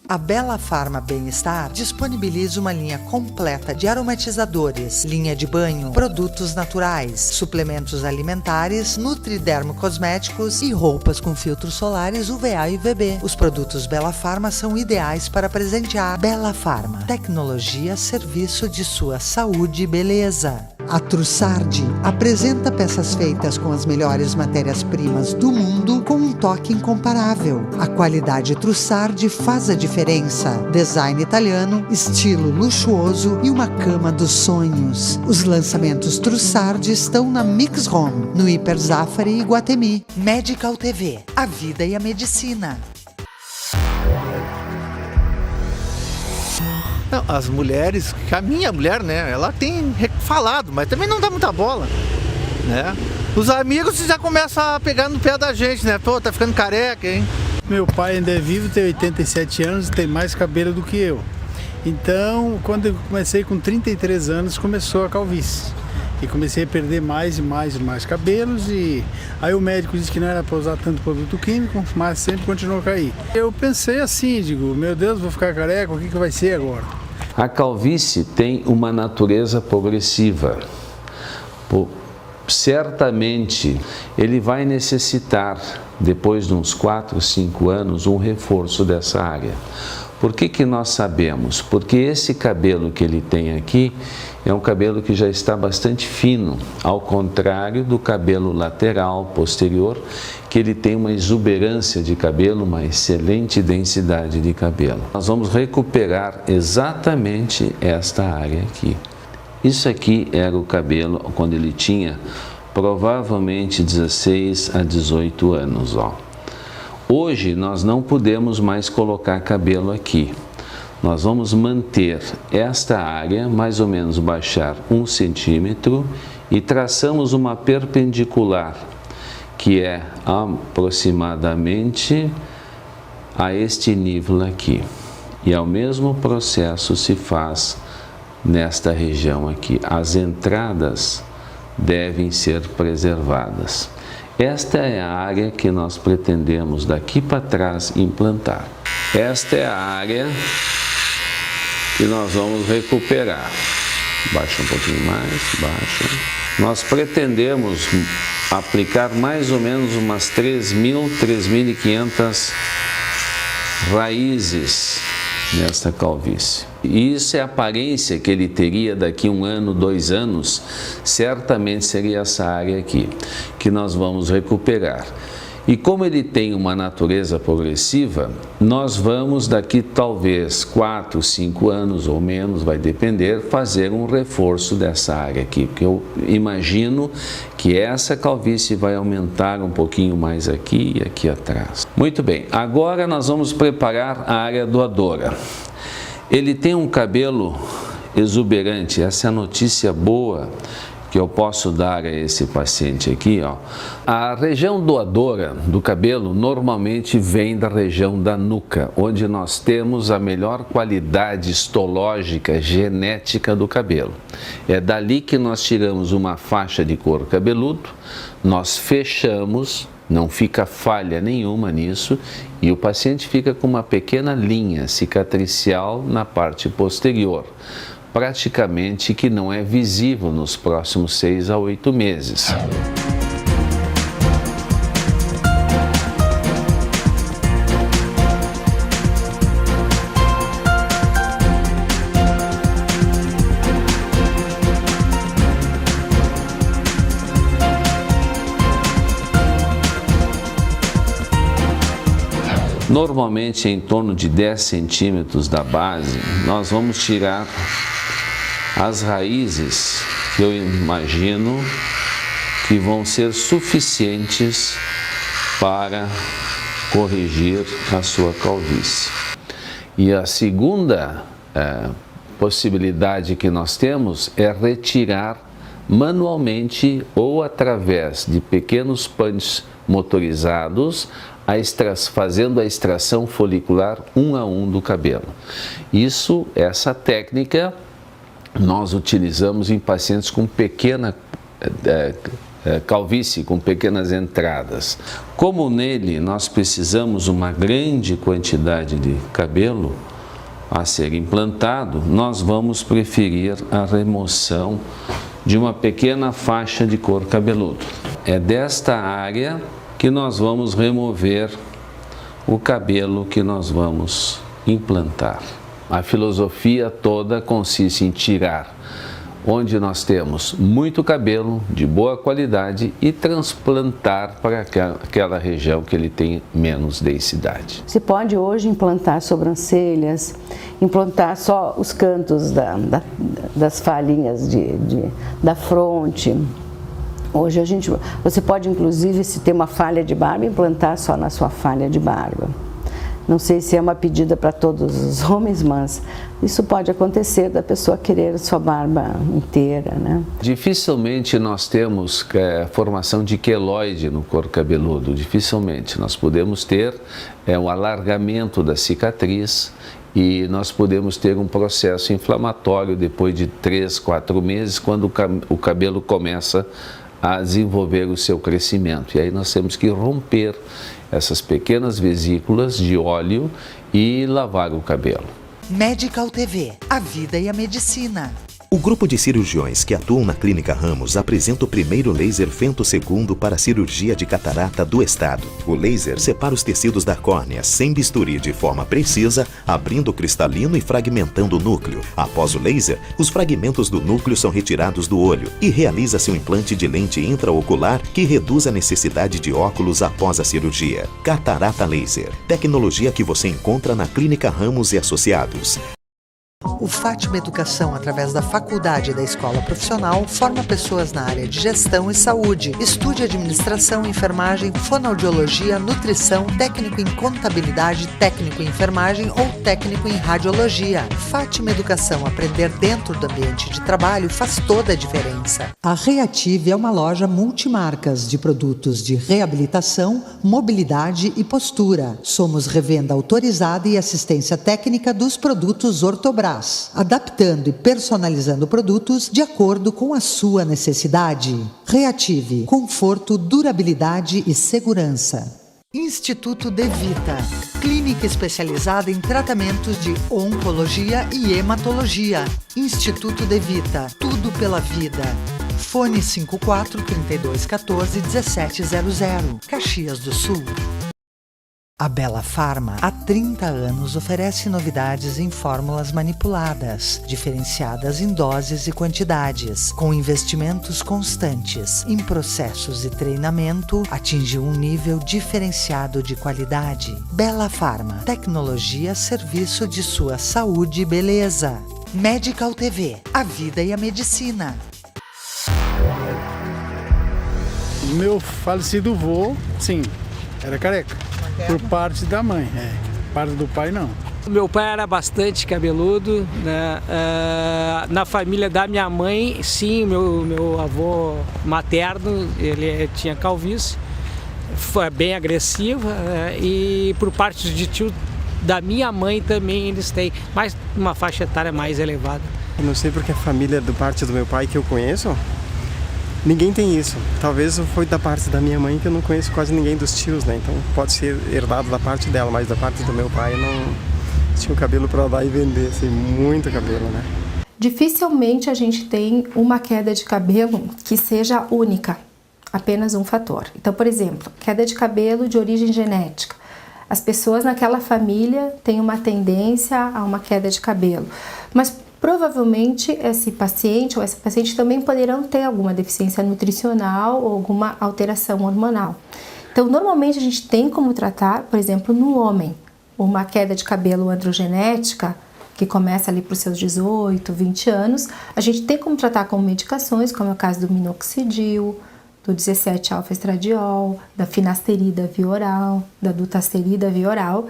A Bela Farma Bem-Estar disponibiliza uma linha completa de aromatizadores, linha de banho, produtos naturais, suplementos alimentares, nutridermo cosméticos e roupas com filtros solares UVA e UVB. Os produtos Bela Farma são ideais para presentear. Bela Farma, tecnologia a serviço de sua saúde e beleza. A Trussardi apresenta peças feitas com as melhores matérias-primas do mundo com um toque incomparável. A qualidade Trussardi faz a diferença. Design italiano, estilo luxuoso e uma cama dos sonhos. Os lançamentos Trussardi estão na Mix Home, no Hiper Zafari e Guatemi. Medical TV, a vida e a medicina. Não, as mulheres, a minha mulher, né, ela tem falado, mas também não dá muita bola, né? Os amigos já começam a pegar no pé da gente, né? Pô, tá ficando careca, hein? Meu pai ainda é vivo, tem 87 anos e tem mais cabelo do que eu. Então, quando eu comecei com 33 anos, começou a calvície. E comecei a perder mais e mais cabelos e aí o médico disse que não era para usar tanto produto químico, mas sempre continuou a cair. Eu pensei assim, digo, meu Deus, vou ficar careca, o que vai ser agora? A calvície tem uma natureza progressiva. Certamente ele vai necessitar, depois de uns 4, 5 anos, um reforço dessa área. Por que nós sabemos? Porque esse cabelo que ele tem aqui é um cabelo que já está bastante fino, ao contrário do cabelo lateral, posterior, que ele tem uma exuberância de cabelo, uma excelente densidade de cabelo. Nós vamos recuperar exatamente esta área aqui. Isso aqui era o cabelo quando ele tinha provavelmente 16 a 18 anos, ó. Hoje nós não podemos mais colocar cabelo aqui. Nós vamos manter esta área, mais ou menos baixar 1 centímetro e traçamos uma perpendicular, que é aproximadamente a este nível aqui. E ao mesmo processo se faz nesta região aqui. As entradas devem ser preservadas. Esta é a área que nós pretendemos daqui para trás implantar. Esta é a área que nós vamos recuperar. Baixa um pouquinho mais, baixa. Nós pretendemos aplicar mais ou menos umas 3.000, 3.500 raízes nesta calvície. E isso é a aparência que ele teria daqui 1 ano, 2 anos, certamente seria essa área aqui, que nós vamos recuperar. E como ele tem uma natureza progressiva, nós vamos daqui talvez 4, 5 anos ou menos, vai depender, fazer um reforço dessa área aqui, porque eu imagino que essa calvície vai aumentar um pouquinho mais aqui e aqui atrás. Muito bem, agora nós vamos preparar a área doadora. Ele tem um cabelo exuberante, essa é a notícia boa que eu posso dar a esse paciente aqui, ó. A região doadora do cabelo normalmente vem da região da nuca, onde nós temos a melhor qualidade histológica, genética do cabelo. É dali que nós tiramos uma faixa de couro cabeludo, nós fechamos, não fica falha nenhuma nisso, e o paciente fica com uma pequena linha cicatricial na parte posterior, praticamente que não é visível nos próximos 6 a 8 meses. Normalmente em torno de 10 centímetros da base, nós vamos tirar as raízes que eu imagino que vão ser suficientes para corrigir a sua calvície. E a segunda possibilidade que nós temos é retirar manualmente ou através de pequenos punches motorizados, fazendo a extração folicular um a um do cabelo. Essa técnica nós utilizamos em pacientes com pequena calvície, com pequenas entradas. Como nele nós precisamos uma grande quantidade de cabelo a ser implantado, nós vamos preferir a remoção de uma pequena faixa de couro cabeludo. É desta área que nós vamos remover o cabelo que nós vamos implantar. A filosofia toda consiste em tirar onde nós temos muito cabelo de boa qualidade e transplantar para aquela região que ele tem menos densidade. Se pode hoje implantar sobrancelhas, implantar só os cantos das falhinhas da fronte. Hoje você pode inclusive, se tem uma falha de barba, implantar só na sua falha de barba. Não sei se é uma pedida para todos os homens, mas isso pode acontecer da pessoa querer sua barba inteira, né? Dificilmente nós temos formação de queloide no couro cabeludo, dificilmente. Nós podemos ter um alargamento da cicatriz e nós podemos ter um processo inflamatório depois de 3, 4 meses, quando o cabelo começa a desenvolver o seu crescimento. E aí nós temos que romper essas pequenas vesículas de óleo e lavar o cabelo. Medical TV, a vida e a medicina. O grupo de cirurgiões que atuam na Clínica Ramos apresenta o primeiro laser femtosegundo para a cirurgia de catarata do estado. O laser separa os tecidos da córnea sem bisturi de forma precisa, abrindo o cristalino e fragmentando o núcleo. Após o laser, os fragmentos do núcleo são retirados do olho e realiza-se um implante de lente intraocular que reduz a necessidade de óculos após a cirurgia. Catarata Laser, tecnologia que você encontra na Clínica Ramos e Associados. O Fátima Educação, através da Faculdade da Escola Profissional, forma pessoas na área de gestão e saúde. Estude administração, enfermagem, fonoaudiologia, nutrição, técnico em contabilidade, técnico em enfermagem ou técnico em radiologia. Fátima Educação, aprender dentro do ambiente de trabalho faz toda a diferença. A Reative é uma loja multimarcas de produtos de reabilitação, mobilidade e postura. Somos revenda autorizada e assistência técnica dos produtos Ortobras, adaptando e personalizando produtos de acordo com a sua necessidade. Reative, conforto, durabilidade e segurança. Instituto De Vita, clínica especializada em tratamentos de oncologia e hematologia. Instituto De Vita, tudo pela vida. Fone 54-3214-1700, Caxias do Sul. A Bela Farma, há 30 anos, oferece novidades em fórmulas manipuladas, diferenciadas em doses e quantidades, com investimentos constantes em processos e treinamento, atinge um nível diferenciado de qualidade. Bela Farma, tecnologia a serviço de sua saúde e beleza. Medical TV, a vida e a medicina. Meu falecido vô, sim, era careca. Por parte da mãe, parte do pai não. Meu pai era bastante cabeludo, né? Na família da minha mãe, sim, meu avô materno, ele tinha calvície, foi bem agressiva, né? E por parte de tio da minha mãe também eles têm, mas uma faixa etária mais elevada. Eu não sei porque a família do parte do meu pai que eu conheço, ninguém tem isso. Talvez foi da parte da minha mãe que eu não conheço quase ninguém dos tios, né? Então pode ser herdado da parte dela, mas da parte do meu pai não tinha o cabelo para dar e vender, assim, muito cabelo, né? Dificilmente a gente tem uma queda de cabelo que seja única, apenas um fator. Então, por exemplo, queda de cabelo de origem genética. As pessoas naquela família têm uma tendência a uma queda de cabelo, mas provavelmente esse paciente ou essa paciente também poderão ter alguma deficiência nutricional ou alguma alteração hormonal. Então, normalmente a gente tem como tratar, por exemplo, no homem, uma queda de cabelo androgenética, que começa ali para os seus 18, 20 anos, a gente tem como tratar com medicações, como é o caso do minoxidil, do 17-alfa-estradiol, da finasterida via oral, da dutasterida via oral.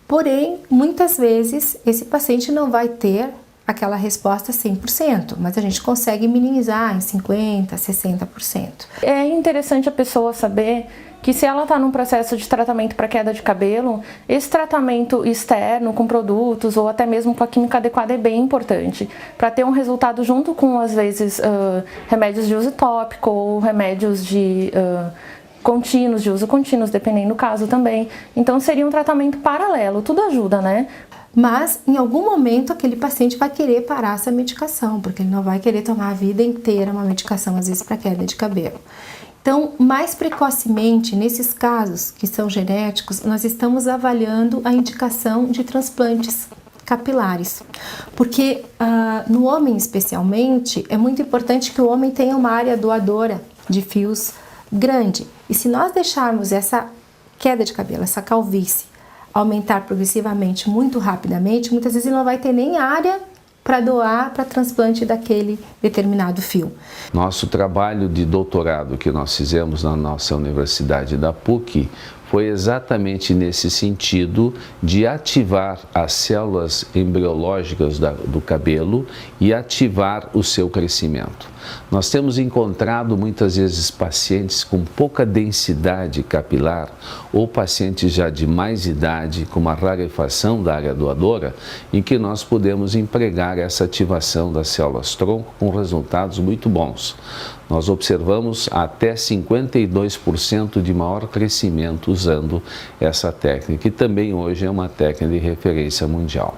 Porém, muitas vezes, esse paciente não vai ter aquela resposta 100%, mas a gente consegue minimizar em 50%, 60%. É interessante a pessoa saber que se ela está num processo de tratamento para queda de cabelo, esse tratamento externo com produtos ou até mesmo com a química adequada é bem importante para ter um resultado junto com, às vezes, remédios de uso tópico ou remédios de contínuos, de uso contínuos, dependendo do caso também. Então seria um tratamento paralelo, tudo ajuda, né? Mas em algum momento aquele paciente vai querer parar essa medicação, porque ele não vai querer tomar a vida inteira uma medicação, às vezes, para queda de cabelo. Então, mais precocemente, nesses casos que são genéticos, nós estamos avaliando a indicação de transplantes capilares. Porque no homem, especialmente, é muito importante que o homem tenha uma área doadora de fios grande. E se nós deixarmos essa queda de cabelo, essa calvície, aumentar progressivamente muito rapidamente, muitas vezes ele não vai ter nem área para doar para transplante daquele determinado fio. Nosso trabalho de doutorado que nós fizemos na nossa Universidade da PUC foi exatamente nesse sentido de ativar as células embriológicas do cabelo e ativar o seu crescimento. Nós temos encontrado muitas vezes pacientes com pouca densidade capilar ou pacientes já de mais idade com uma rarefação da área doadora em que nós podemos empregar essa ativação das células tronco com resultados muito bons. Nós observamos até 52% de maior crescimento usando essa técnica, que também hoje é uma técnica de referência mundial.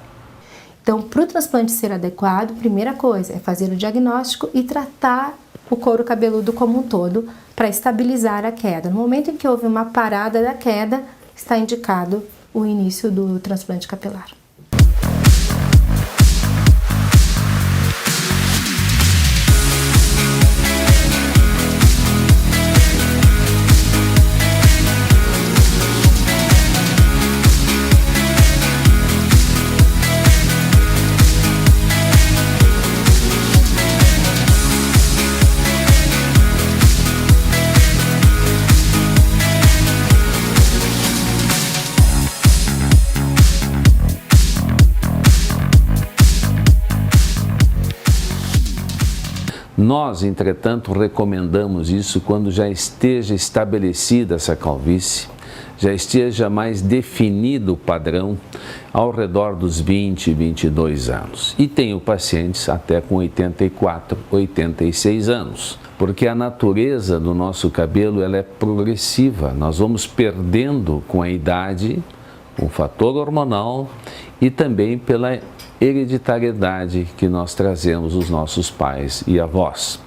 Então, para o transplante ser adequado, primeira coisa é fazer o diagnóstico e tratar o couro cabeludo como um todo para estabilizar a queda. No momento em que houve uma parada da queda, está indicado o início do transplante capilar. Nós, entretanto, recomendamos isso quando já esteja estabelecida essa calvície, já esteja mais definido o padrão ao redor dos 20, 22 anos. E tenho pacientes até com 84, 86 anos, porque a natureza do nosso cabelo ela é progressiva. Nós vamos perdendo com a idade, com o fator hormonal e também pela hereditariedade que nós trazemos dos nossos pais e avós.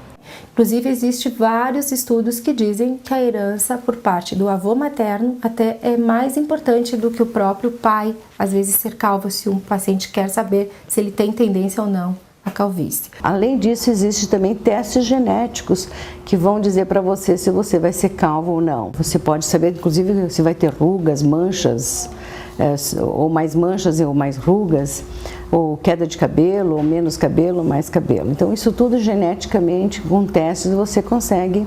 Inclusive, existem vários estudos que dizem que a herança por parte do avô materno até é mais importante do que o próprio pai, às vezes, ser calvo, se um paciente quer saber se ele tem tendência ou não à calvície. Além disso, existem também testes genéticos que vão dizer para você se você vai ser calvo ou não. Você pode saber, inclusive, se vai ter rugas, manchas, ou mais manchas ou mais rugas, ou queda de cabelo, ou menos cabelo, ou mais cabelo. Então, isso tudo geneticamente, com testes, você consegue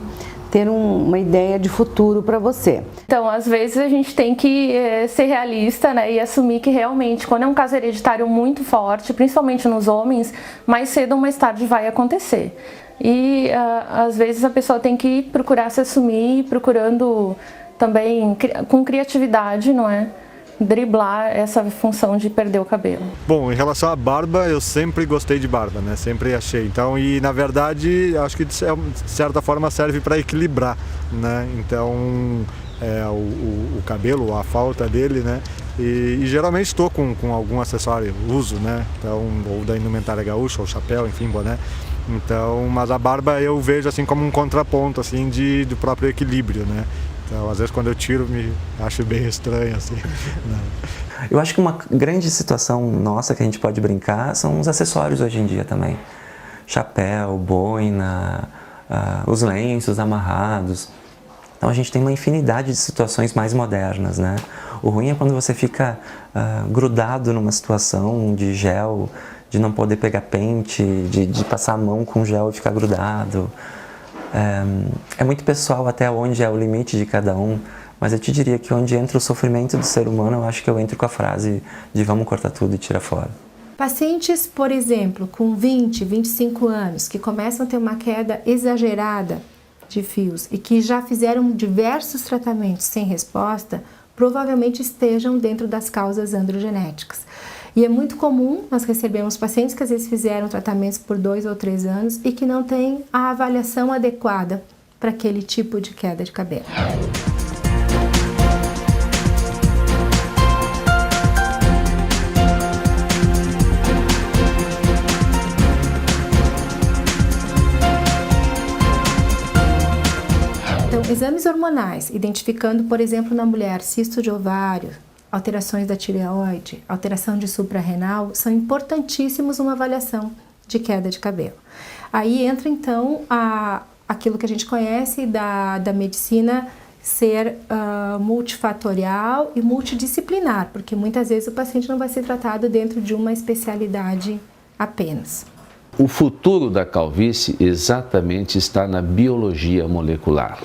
ter uma ideia de futuro para você. Então, às vezes a gente tem que ser realista, né, e assumir que realmente, quando é um caso hereditário muito forte, principalmente nos homens, mais cedo ou mais tarde vai acontecer. E às vezes a pessoa tem que procurar se assumir, procurando também com criatividade, não é? Driblar essa função de perder o cabelo. Bom, em relação à barba, eu sempre gostei de barba, né? Sempre achei. Então, e na verdade, acho que de certa forma serve para equilibrar, né? Então, o cabelo, a falta dele, né? E geralmente estou com algum acessório, uso, né? Então, ou da indumentária gaúcha, ou chapéu, enfim, boné. Então, mas a barba eu vejo assim como um contraponto, assim, do próprio equilíbrio, né? Então, às vezes, quando eu tiro, me acho bem estranho, assim. Eu acho que uma grande situação nossa que a gente pode brincar são os acessórios hoje em dia também. Chapéu, boina, os lenços amarrados. Então, a gente tem uma infinidade de situações mais modernas, né? O ruim é quando você fica grudado numa situação de gel, de não poder pegar pente, de passar a mão com gel e ficar grudado. É muito pessoal até onde é o limite de cada um, mas eu te diria que onde entra o sofrimento do ser humano, eu acho que eu entro com a frase de vamos cortar tudo e tirar fora. Pacientes, por exemplo, com 20, 25 anos, que começam a ter uma queda exagerada de fios e que já fizeram diversos tratamentos sem resposta, provavelmente estejam dentro das causas androgenéticas. E é muito comum, nós recebemos pacientes que às vezes fizeram tratamentos por 2 ou 3 anos e que não têm a avaliação adequada para aquele tipo de queda de cabelo. Então, exames hormonais, identificando, por exemplo, na mulher cisto de ovário, alterações da tireoide, alteração de suprarrenal, são importantíssimos numa avaliação de queda de cabelo. Aí entra então aquilo que a gente conhece da medicina ser multifatorial e multidisciplinar, porque muitas vezes o paciente não vai ser tratado dentro de uma especialidade apenas. O futuro da calvície exatamente está na biologia molecular.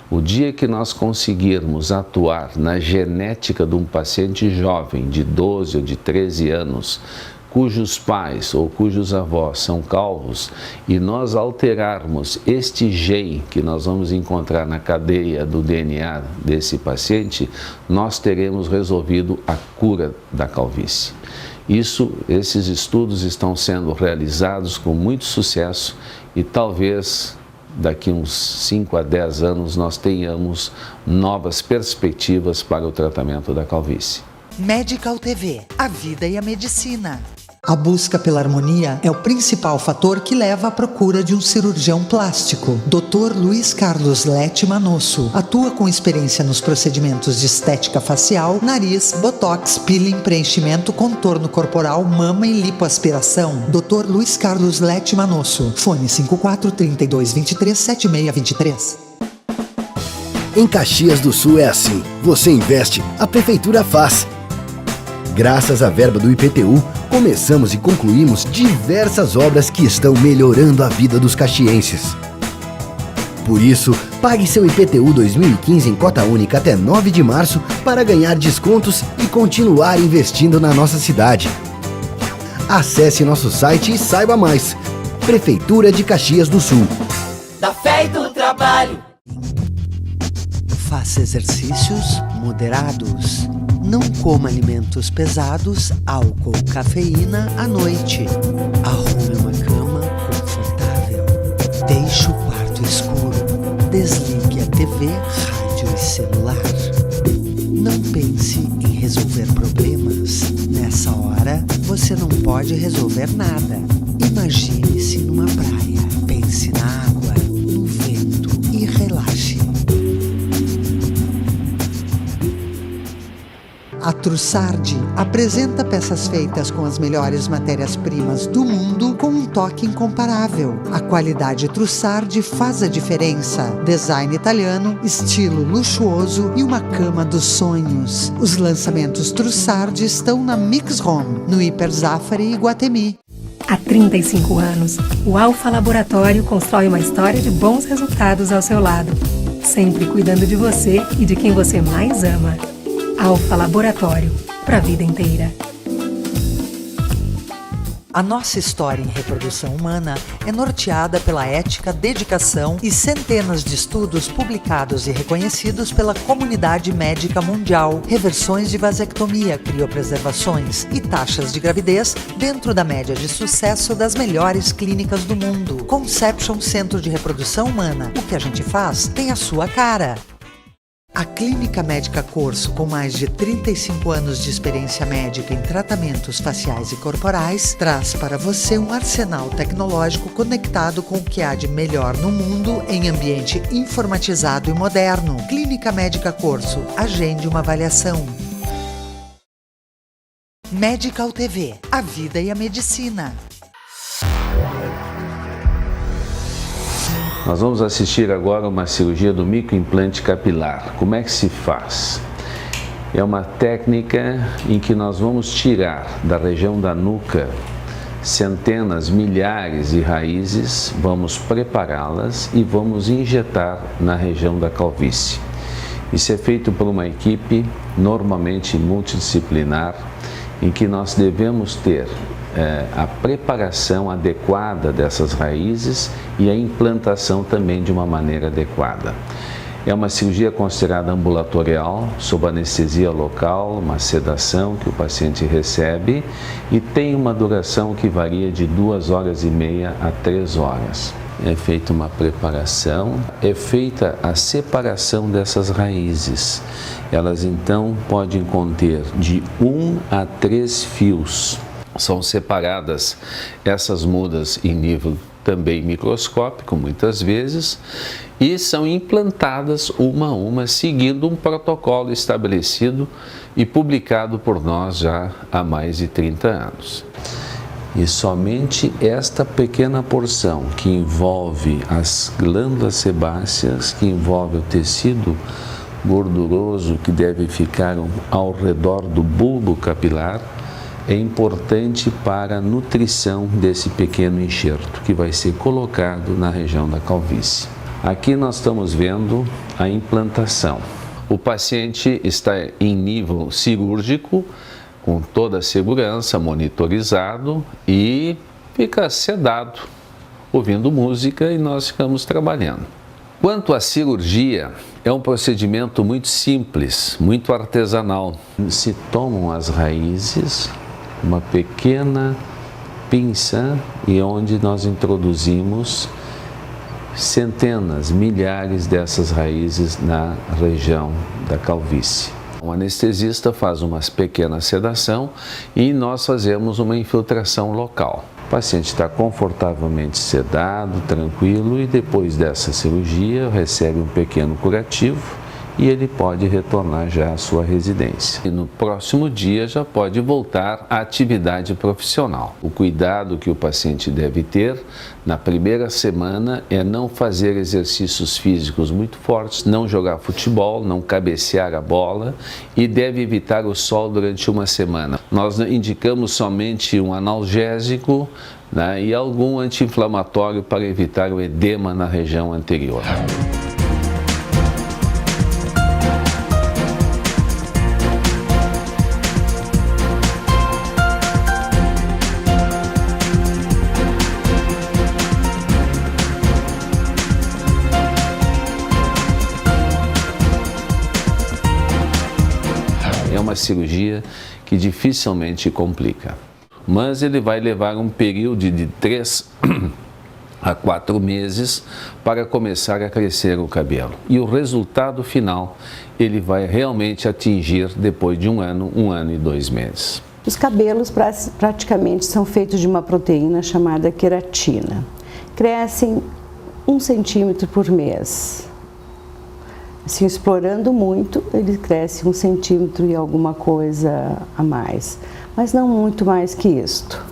O dia que nós conseguirmos atuar na genética de um paciente jovem de 12 ou de 13 anos, cujos pais ou cujos avós são calvos, e nós alterarmos este gene que nós vamos encontrar na cadeia do DNA desse paciente, nós teremos resolvido a cura da calvície. Esses estudos estão sendo realizados com muito sucesso e talvez daqui uns 5 a 10 anos nós tenhamos novas perspectivas para o tratamento da calvície. Medical TV, a vida e a medicina. A busca pela harmonia é o principal fator que leva à procura de um cirurgião plástico. Dr. Luiz Carlos Lete Manosso atua com experiência nos procedimentos de estética facial, nariz, botox, peeling, preenchimento, contorno corporal, mama e lipoaspiração. Dr. Luiz Carlos Lete Manosso. Fone 54 32 23 7623. Em Caxias do Sul é assim. Você investe, a Prefeitura faz. Graças à verba do IPTU, começamos e concluímos diversas obras que estão melhorando a vida dos caxienses. Por isso, pague seu IPTU 2015 em cota única até 9 de março para ganhar descontos e continuar investindo na nossa cidade. Acesse nosso site e saiba mais. Prefeitura de Caxias do Sul. Da fé e do trabalho. Faça exercícios moderados. Não coma alimentos pesados, álcool, cafeína à noite. Arrume uma cama confortável. Deixe o quarto escuro. Desligue a TV, rádio e celular. Não pense em resolver problemas. Nessa hora, você não pode resolver nada. Imagine-se numa praia. Pense na água, no vento e relaxe. A Trussardi apresenta peças feitas com as melhores matérias-primas do mundo com um toque incomparável. A qualidade Trussardi faz a diferença. Design italiano, estilo luxuoso e uma cama dos sonhos. Os lançamentos Trussardi estão na Mix Home, no Hiper Zafari e Iguatemi. Há 35 anos, o Alfa Laboratório constrói uma história de bons resultados ao seu lado, sempre cuidando de você e de quem você mais ama. Alfa Laboratório, para a vida inteira. A nossa história em reprodução humana é norteada pela ética, dedicação e centenas de estudos publicados e reconhecidos pela comunidade médica mundial, reversões de vasectomia, criopreservações e taxas de gravidez dentro da média de sucesso das melhores clínicas do mundo. Conception Centro de Reprodução Humana. O que a gente faz tem a sua cara. A Clínica Médica Corso, com mais de 35 anos de experiência médica em tratamentos faciais e corporais, traz para você um arsenal tecnológico conectado com o que há de melhor no mundo em ambiente informatizado e moderno. Clínica Médica Corso, agende uma avaliação. Medical TV, a vida e a medicina. Nós vamos assistir agora uma cirurgia do microimplante capilar. Como é que se faz? É uma técnica em que nós vamos tirar da região da nuca centenas, milhares de raízes, vamos prepará-las e vamos injetar na região da calvície. Isso é feito por uma equipe normalmente multidisciplinar, em que nós devemos ter a preparação adequada dessas raízes e a implantação também de uma maneira adequada. É uma cirurgia considerada ambulatorial, sob anestesia local, uma sedação que o paciente recebe e tem uma duração que varia de 2h30 a 3 horas. É feita uma preparação, é feita a separação dessas raízes. Elas então podem conter de 1 a 3 fios. São separadas essas mudas em nível também microscópico, muitas vezes, e são implantadas uma a uma, seguindo um protocolo estabelecido e publicado por nós já há mais de 30 anos. E somente esta pequena porção que envolve as glândulas sebáceas, que envolve o tecido gorduroso que deve ficar ao redor do bulbo capilar, é importante para a nutrição desse pequeno enxerto que vai ser colocado na região da calvície. Aqui nós estamos vendo a implantação. O paciente está em nível cirúrgico, com toda a segurança, monitorizado e fica sedado, ouvindo música e nós ficamos trabalhando. Quanto à cirurgia, é um procedimento muito simples, muito artesanal. Se tomam as raízes, uma pequena pinça e onde nós introduzimos centenas, milhares dessas raízes na região da calvície. O anestesista faz uma pequena sedação e nós fazemos uma infiltração local. O paciente está confortavelmente sedado, tranquilo e depois dessa cirurgia recebe um pequeno curativo e ele pode retornar já à sua residência. E no próximo dia já pode voltar à atividade profissional. O cuidado que o paciente deve ter na primeira semana é não fazer exercícios físicos muito fortes, não jogar futebol, não cabecear a bola e deve evitar o sol durante uma semana. Nós indicamos somente um analgésico, né, e algum anti-inflamatório para evitar o edema na região anterior. É uma cirurgia que dificilmente complica, mas ele vai levar um período de 3 a 4 meses para começar a crescer o cabelo. E o resultado final ele vai realmente atingir depois de 1 ano e 2 meses. Os cabelos praticamente são feitos de uma proteína chamada queratina. Crescem 1 centímetro por mês. Assim, explorando muito, ele cresce 1 centímetro e alguma coisa a mais, mas não muito mais que isto.